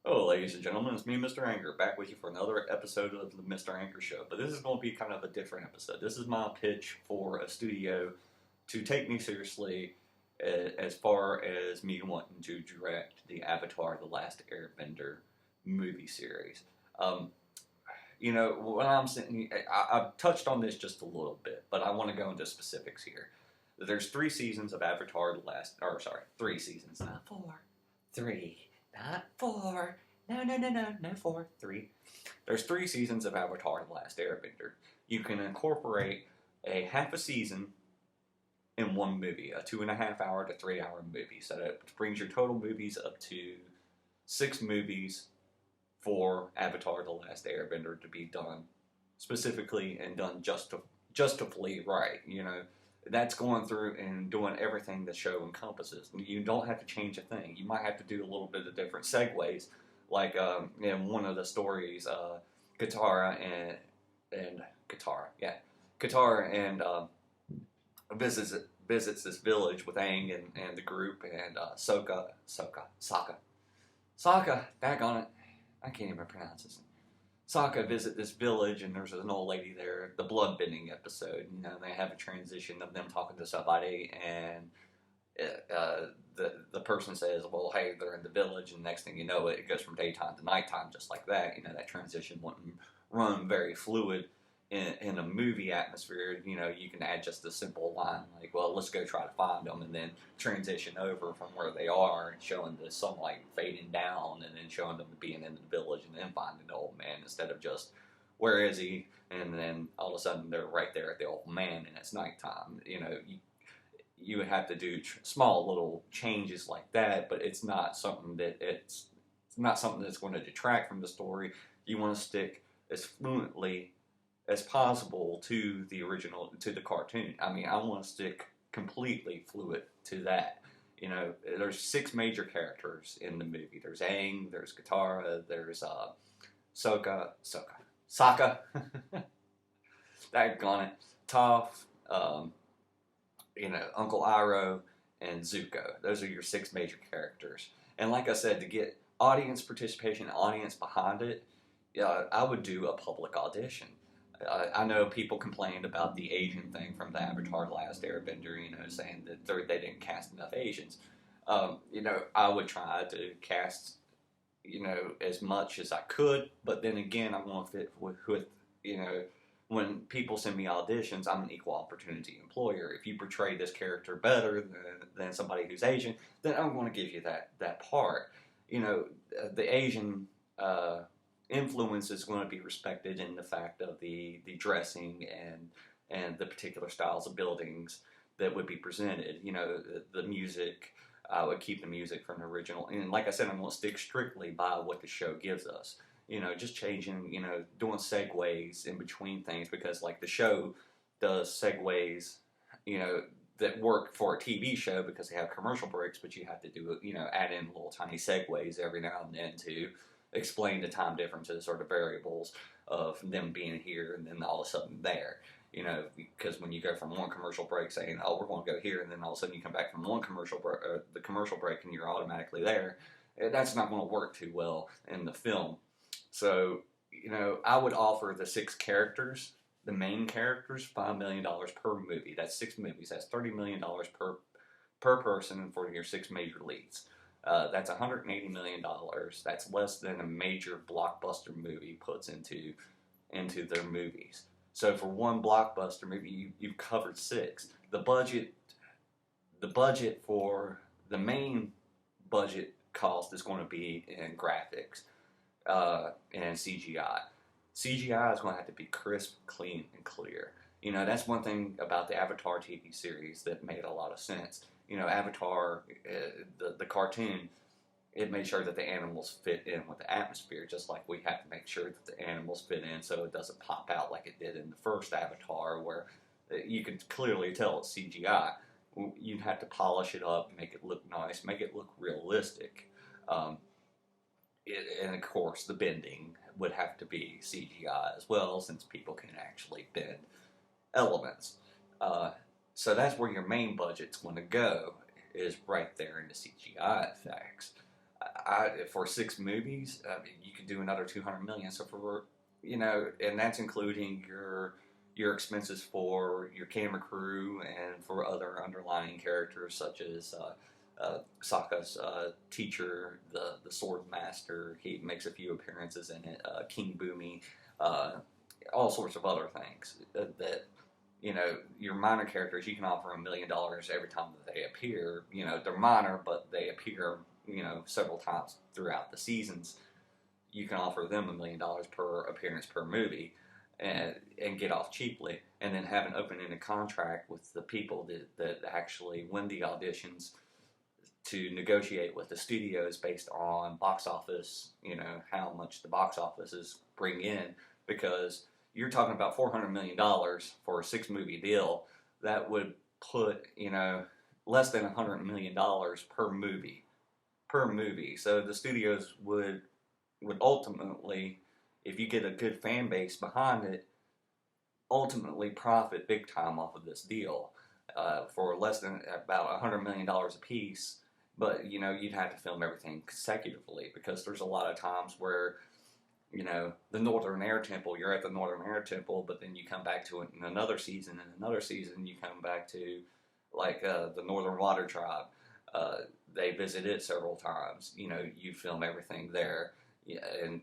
Oh, ladies and gentlemen, it's me, Mr. Anchor, back with you for another episode of the Mr. Anchor Show. But this is going to be kind of a different episode. This is my pitch for a studio to take me seriously as far as me wanting to direct the Avatar: The Last Airbender movie series. Um, when I'm sitting, I've touched on this just a little bit, but I want to go into specifics here. There's 3 seasons of Avatar: The Last, or sorry, 3 seasons, not four, three, not four. No, four, three. There's 3 seasons of Avatar: The Last Airbender. You can incorporate a half a season in one movie, a 2.5 hour to 3 hour movie. So that brings your total movies up to 6 movies for Avatar: The Last Airbender to be done specifically and done justifully right. That's going through and doing everything the show encompasses. You don't have to change a thing. You might have to do a little bit of different segues, like in one of the stories, Katara and Katara, yeah, Katara and visits visits this village with Aang and the group and Sokka, back on it. I can't even pronounce this. Sokka visit this village and there's an old lady there. The bloodbending episode, they have a transition of them talking to somebody and the person says, "Well, hey, they're in the village," and next thing you know, it goes from daytime to nighttime, just like that. That transition wouldn't run very fluid in a movie atmosphere. You can add just a simple line like, "Well, let's go try to find them," and then transition over from where they are and showing the sunlight fading down, and then showing them being in the village, and then finding the old man instead of just, "Where is he?" And then all of a sudden they're right there at the old man, and it's nighttime. You would have to do small little changes like that, but it's not something that's going to detract from the story. You want to stick as fluently as possible to the original, to the cartoon. I mean, I want to stick completely fluid to that. There's 6 major characters in the movie. There's Aang, there's Katara, there's Sokka, daggone it, Toph, Uncle Iroh, and Zuko. Those are your 6 major characters. And like I said, to get audience participation, audience behind it, I would do a public audition. I know people complained about the Asian thing from the Avatar: The Last Airbender, saying that they didn't cast enough Asians. I would try to cast, as much as I could, but then again, I want to fit with when people send me auditions, I'm an equal opportunity employer. If you portray this character better than somebody who's Asian, then I'm going to give you that part. The Asian influence is going to be respected in the fact of the dressing and the particular styles of buildings that would be presented. The music. I would keep the music from the original, and like I said, I'm going to stick strictly by what the show gives us. Just changing, doing segues in between things, because like the show does segues, that work for a TV show because they have commercial breaks, but you have to do, add in little tiny segues every now and then to explain the time differences or the variables of them being here and then all of a sudden there. Because when you go from one commercial break saying, "Oh, we're going to go here," and then all of a sudden you come back from one the commercial break, and you're automatically there, that's not going to work too well in the film. So, I would offer the 6 characters, the main characters, $5 million per movie. That's 6 movies. That's $30 million per person for your 6 major leads. That's $180 million. That's less than a major blockbuster movie puts into their movies. So for one blockbuster movie, you've covered 6. The budget for the main budget cost is going to be in graphics and CGI. CGI is going to have to be crisp, clean, and clear. That's one thing about the Avatar TV series that made a lot of sense. Avatar, the cartoon, it made sure that the animals fit in with the atmosphere, just like we have to make sure that the animals fit in so it doesn't pop out like it did in the first Avatar, where you can clearly tell it's CGI. You'd have to polish it up, make it look nice, make it look realistic. And of course, the bending would have to be CGI as well, since people can actually bend elements. So that's where your main budget's going to go, is right there in the CGI effects. For 6 movies, you could do another 200 million. So for and that's including your expenses for your camera crew and for other underlying characters such as Sokka's teacher, the sword master. He makes a few appearances in it. King Boomy, uh, all sorts of other things that your minor characters, you can offer $1 million every time that they appear. They're minor, but they appear, several times throughout the seasons. You can offer them $1 million per appearance per movie, and get off cheaply, and then have an open-ended contract with the people that actually win the auditions to negotiate with the studios based on box office. How much the box offices bring in, because you're talking about $400 million for a 6 movie deal. That would put less than $100 million per movie. So the studios would ultimately, if you get a good fan base behind it, ultimately profit big time off of this deal for less than about $100 million a piece. But you'd have to film everything consecutively, because there's a lot of times where the Northern Air Temple, you're at the Northern Air Temple, but then you come back to it in another season, and another season you come back to the Northern Water Tribe. They visit it several times. You film everything there. Yeah, and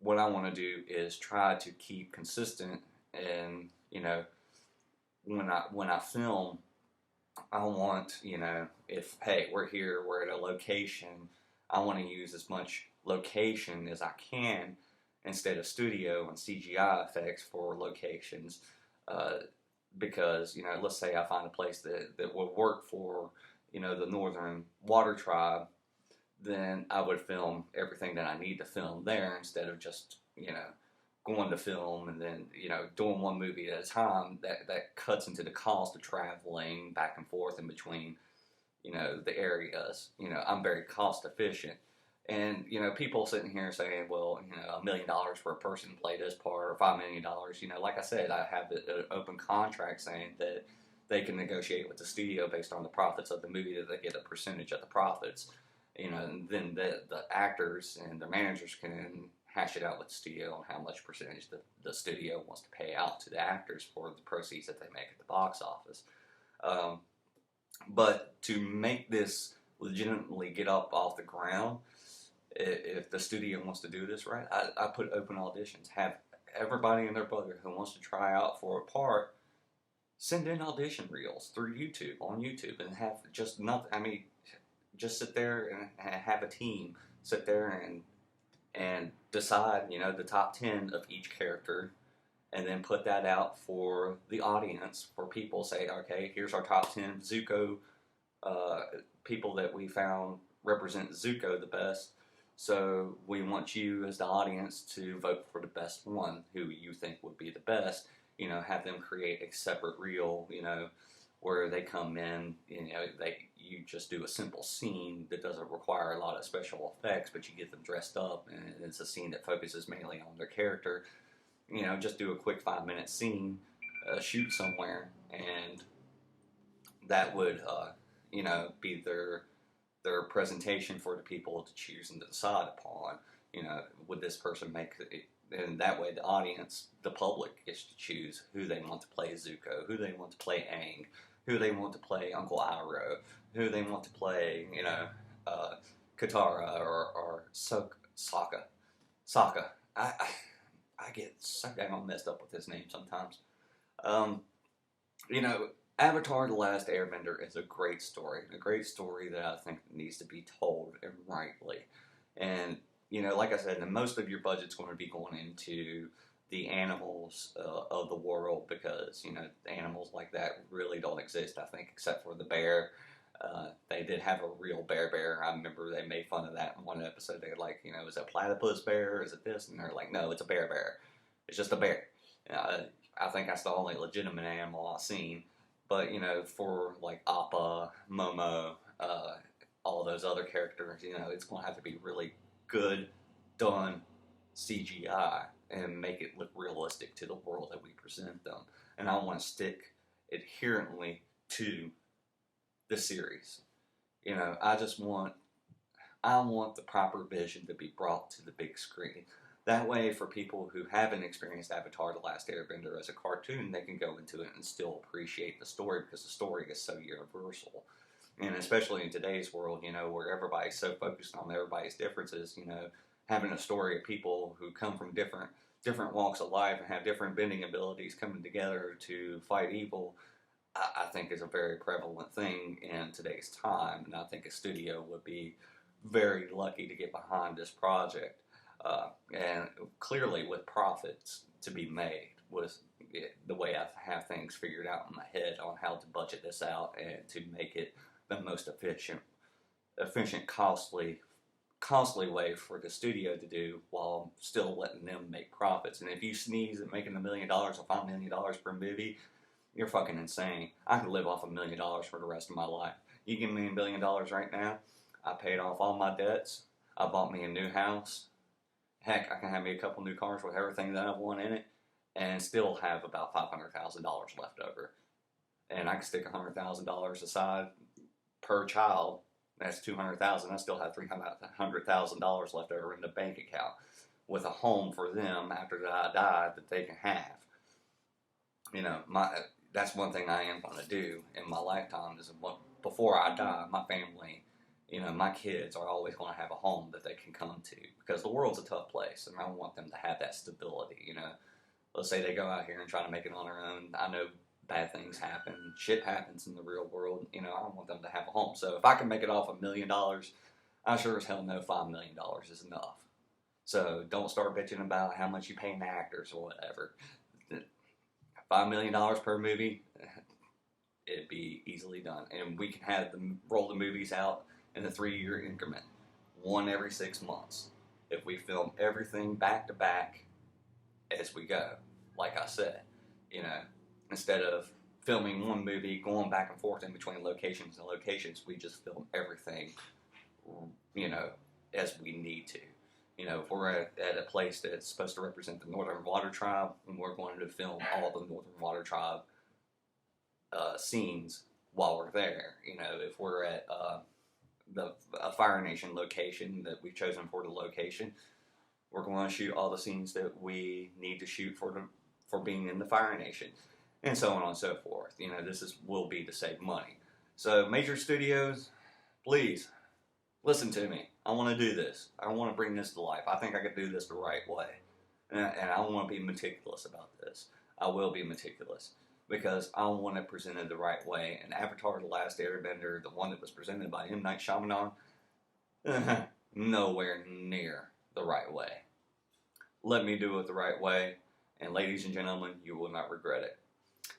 what I want to do is try to keep consistent, and when I film, I want if hey, we're at a location, I want to use as much location as I can instead of studio and CGI effects for locations, because let's say I find a place that will work for the Northern Water Tribe, then I would film everything that I need to film there, instead of just going to film and then doing one movie at a time. That cuts into the cost of traveling back and forth in between the areas. I'm very cost efficient. And people sitting here saying, well, $1 million for a person to play this part, or $5 million. Like I said, I have an open contract saying that they can negotiate with the studio based on the profits of the movie, that they get a percentage of the profits. And then the actors and the managers can hash it out with the studio on how much percentage the studio wants to pay out to the actors for the proceeds that they make at the box office. But to make this legitimately get up off the ground, if the studio wants to do this right, I put open auditions. Have everybody and their brother who wants to try out for a part send in audition reels through on YouTube, and have just nothing. I mean, just sit there and have a team sit there and decide, the top 10 of each character, and then put that out for the audience, for people. Say, okay, here's our top 10 Zuko people that we found represent Zuko the best. So we want you as the audience to vote for the best one, who you think would be the best. Have them create a separate reel, where they come in, you just do a simple scene that doesn't require a lot of special effects, but you get them dressed up, and it's a scene that focuses mainly on their character. Just do a quick 5-minute scene, shoot somewhere, and that would, be their presentation for the people to choose and to decide upon. Would this person make it? And that way the audience, the public, gets to choose who they want to play Zuko, who they want to play Aang, who they want to play Uncle Iroh, who they want to play, Katara or Sokka. Sokka. I get so damn messed up with his name sometimes. Avatar: The Last Airbender is a great story that I think needs to be told, and rightly. And like I said, most of your budget's going to be going into the animals of the world, because animals like that really don't exist, I think, except for the bear. They did have a real bear. I remember they made fun of that in one episode. They were like, is it a platypus bear? Is it this? And they're like, no, it's a bear. It's just a bear. I think that's the only legitimate animal I've seen. But for like Appa, Momo, all those other characters, it's going to have to be really good done CGI and make it look realistic to the world that we present them. And I want to stick adherently to the series. I I want the proper vision to be brought to the big screen. That way, for people who haven't experienced Avatar The Last Airbender as a cartoon, they can go into it and still appreciate the story because the story is so universal. And especially in today's world, where everybody's so focused on everybody's differences, having a story of people who come from different walks of life and have different bending abilities coming together to fight evil, I think is a very prevalent thing in today's time. And I think a studio would be very lucky to get behind this project. And clearly with profits to be made with the way I have things figured out in my head on how to budget this out and to make it the most efficient, costly way for the studio to do while still letting them make profits. And if you sneeze at making $1 million or $5 million per movie, you're fucking insane. I could live off $1 million for the rest of my life. You give me $1 billion right now, I paid off all my debts, I bought me a new house, heck, I can have me a couple new cars with everything that I want in it, and still have about $500,000 left over. And I can stick $100,000 aside per child. That's $200,000. I still have $300,000 left over in the bank account with a home for them after I die that they can have. That's one thing I am going to do in my lifetime is before I die, my family, my kids are always going to have a home that they can come to because the world's a tough place and I want them to have that stability. Let's say they go out here and try to make it on their own. I know bad things happen. Shit happens in the real world. I want them to have a home. So if I can make it off $1 million, I sure as hell know $5 million is enough. So don't start bitching about how much you pay in actors or whatever. $5 million per movie, it'd be easily done. And we can roll the movies out in a 3-year increment, one every 6 months. If we film everything back to back as we go, like I said, instead of filming one movie, going back and forth in between locations and locations, we just film everything, as we need to. If we're at a place that's supposed to represent the Northern Water Tribe, and we're going to film all the Northern Water Tribe scenes while we're there. If we're at a Fire Nation location that we've chosen for the location, we're going to shoot all the scenes that we need to shoot for being in the Fire Nation, and so on and so forth. This will be to save money. So major studios, please listen to me. I want to do this. I want to bring this to life. I think I could do this the right way. And I want to be meticulous about this. I will be meticulous because I want it presented the right way. And Avatar The Last Airbender, the one that was presented by M. Night Shyamalan, nowhere near the right way. Let me do it the right way. And ladies and gentlemen, you will not regret it.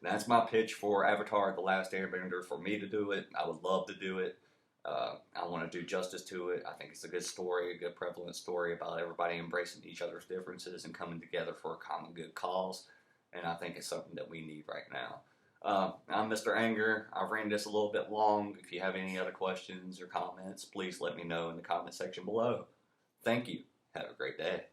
That's my pitch for Avatar The Last Airbender. For me to do it, I would love to do it. I want to do justice to it. I think it's a good story, a good prevalent story about everybody embracing each other's differences and coming together for a common good cause. And I think it's something that we need right now. I'm Mr. Anger. I've ran this a little bit long. If you have any other questions or comments, please let me know in the comment section below. Thank you. Have a great day.